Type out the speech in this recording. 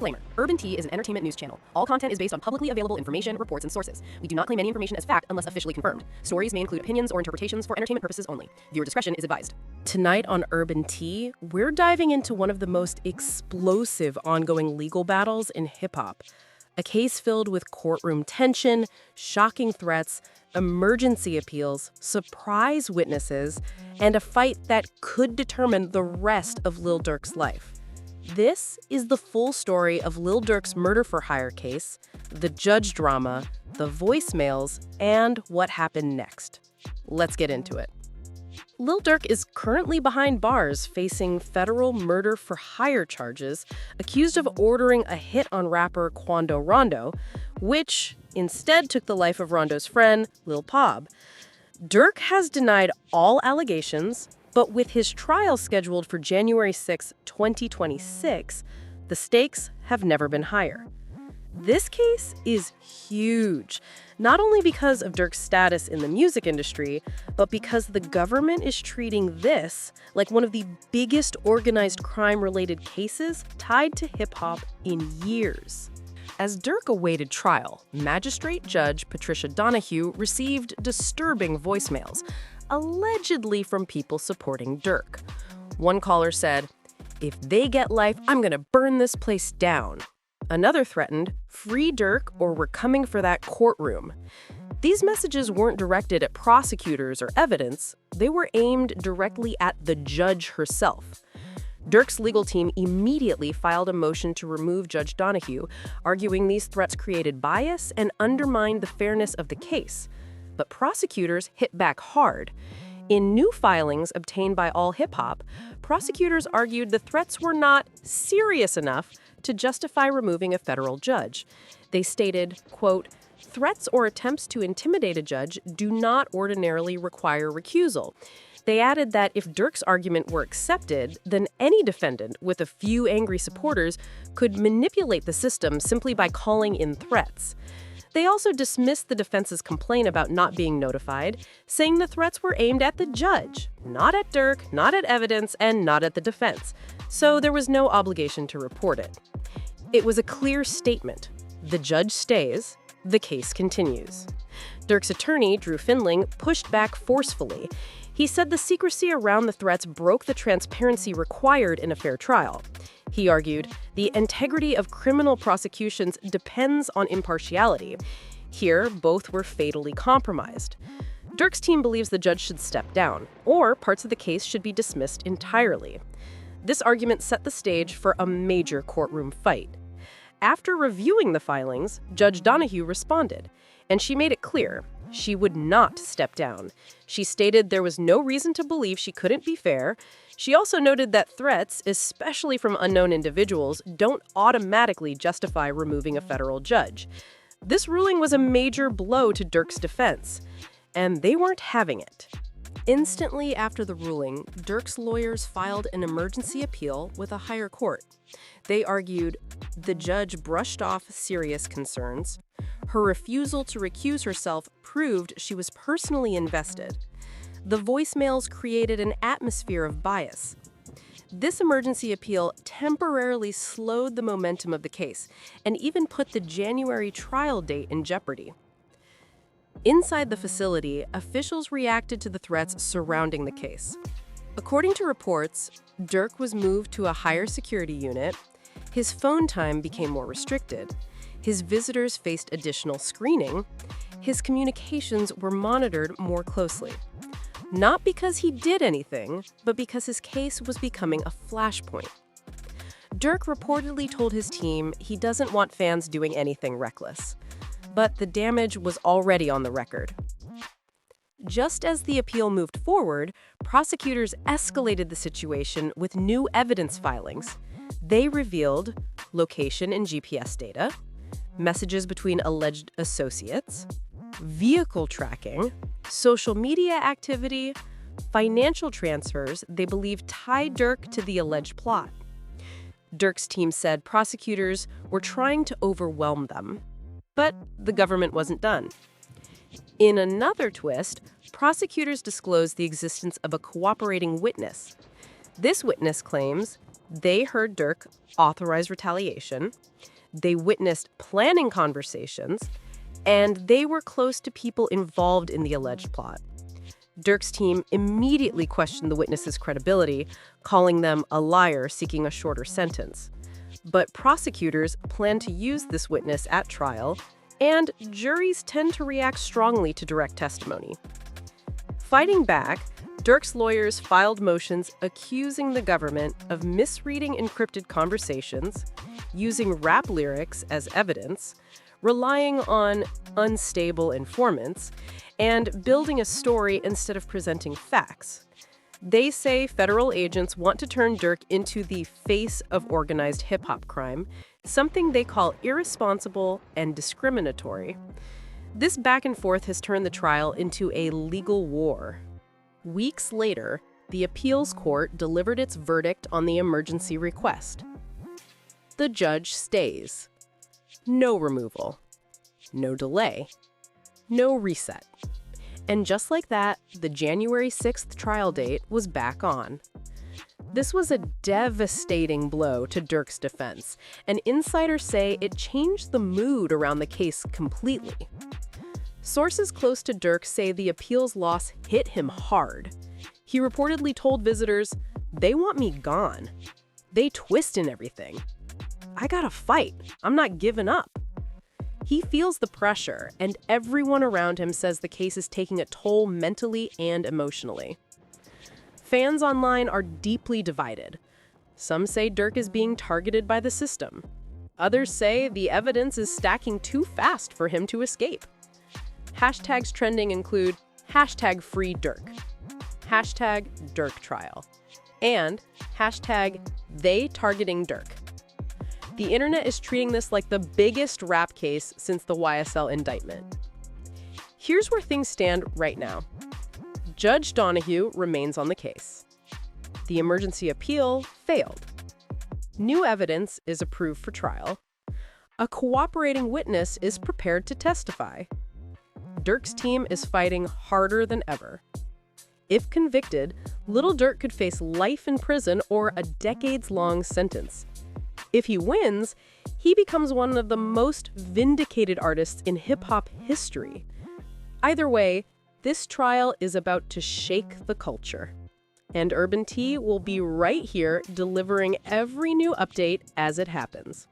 Disclaimer. Urban Tea is an entertainment news channel. All content is based on publicly available information, reports, and sources. We do not claim any information as fact unless officially confirmed. Stories may include opinions or interpretations for entertainment purposes only. Viewer discretion is advised. Tonight on Urban Tea, we're diving into one of the most explosive ongoing legal battles in hip-hop. A case filled with courtroom tension, shocking threats, emergency appeals, surprise witnesses, and a fight that could determine the rest of Lil Durk's life. This is the full story of Lil Durk's murder-for-hire case, the judge drama, the voicemails, and what happened next. Let's get into it. Lil Durk is currently behind bars facing federal murder-for-hire charges, accused of ordering a hit on rapper Quando Rondo, which instead took the life of Rondo's friend, Lil Pob. Durk has denied all allegations, but with his trial scheduled for January 6, 2026, the stakes have never been higher. This case is huge, not only because of Durk's status in the music industry, but because the government is treating this like one of the biggest organized crime-related cases tied to hip-hop in years. As Durk awaited trial, Magistrate Judge Patricia Donahue received disturbing voicemails, allegedly from people supporting Durk. One caller said, "If they get life, I'm gonna burn this place down." Another threatened, "Free Durk or we're coming for that courtroom." These messages weren't directed at prosecutors or evidence, they were aimed directly at the judge herself. Durk's legal team immediately filed a motion to remove Judge Donahue, arguing these threats created bias and undermined the fairness of the case. But prosecutors hit back hard. In new filings obtained by All Hip Hop, prosecutors argued the threats were not serious enough to justify removing a federal judge. They stated, quote, "Threats or attempts to intimidate a judge do not ordinarily require recusal." They added that if Durk's argument were accepted, then any defendant with a few angry supporters could manipulate the system simply by calling in threats. They also dismissed the defense's complaint about not being notified, saying the threats were aimed at the judge, not at Durk, not at evidence, and not at the defense. So there was no obligation to report it. It was a clear statement. The judge stays, the case continues. Durk's attorney, Drew Findling, pushed back forcefully. He said the secrecy around the threats broke the transparency required in a fair trial. He argued, the integrity of criminal prosecutions depends on impartiality. Here, both were fatally compromised. Durk's team believes the judge should step down, or parts of the case should be dismissed entirely. This argument set the stage for a major courtroom fight. After reviewing the filings, Judge Donahue responded, and she made it clear she would not step down. She stated there was no reason to believe she couldn't be fair. She also noted that threats, especially from unknown individuals, don't automatically justify removing a federal judge. This ruling was a major blow to Durk's defense, and they weren't having it. Instantly after the ruling, Durk's lawyers filed an emergency appeal with a higher court. They argued the judge brushed off serious concerns. Her refusal to recuse herself proved she was personally invested. The voicemails created an atmosphere of bias. This emergency appeal temporarily slowed the momentum of the case and even put the January trial date in jeopardy. Inside the facility, officials reacted to the threats surrounding the case. According to reports, Durk was moved to a higher security unit. His phone time became more restricted. His visitors faced additional screening. His communications were monitored more closely. Not because he did anything, but because his case was becoming a flashpoint. Durk reportedly told his team he doesn't want fans doing anything reckless. But the damage was already on the record. Just as the appeal moved forward, prosecutors escalated the situation with new evidence filings. They revealed location and GPS data, messages between alleged associates, vehicle tracking, social media activity, financial transfers they believe tied Durk to the alleged plot. Durk's team said prosecutors were trying to overwhelm them, but the government wasn't done. In another twist, prosecutors disclosed the existence of a cooperating witness. This witness claims They heard Durk authorize retaliation, they witnessed planning conversations, and they were close to people involved in the alleged plot. Durk's team immediately questioned the witnesses' credibility, calling them a liar seeking a shorter sentence. But prosecutors plan to use this witness at trial, and juries tend to react strongly to direct testimony. Fighting back, Durk's lawyers filed motions accusing the government of misreading encrypted conversations, using rap lyrics as evidence, relying on unstable informants, and building a story instead of presenting facts. They say federal agents want to turn Durk into the face of organized hip-hop crime, something they call irresponsible and discriminatory. This back and forth has turned the trial into a legal war. Weeks later, the appeals court delivered its verdict on the emergency request. The judge stays. No removal. No delay. No reset. And just like that, the January 6th trial date was back on. This was a devastating blow to Durk's defense, and insiders say it changed the mood around the case completely. Sources close to Durk say the appeals loss hit him hard. He reportedly told visitors, "They want me gone. They twist in everything. I gotta fight. I'm not giving up." He feels the pressure, and everyone around him says the case is taking a toll mentally and emotionally. Fans online are deeply divided. Some say Durk is being targeted by the system. Others say the evidence is stacking too fast for him to escape. Hashtags trending include hashtag free Durk, hashtag Durk trial, and hashtag they targeting Durk. The internet is treating this like the biggest rap case since the YSL indictment. Here's where things stand right now. Judge Donahue remains on the case. The emergency appeal failed. New evidence is approved for trial. A cooperating witness is prepared to testify. Durk's team is fighting harder than ever. If convicted, Lil Durk could face life in prison or a decades-long sentence. If he wins, he becomes one of the most vindicated artists in hip-hop history. Either way, this trial is about to shake the culture. And Urban Tea will be right here delivering every new update as it happens.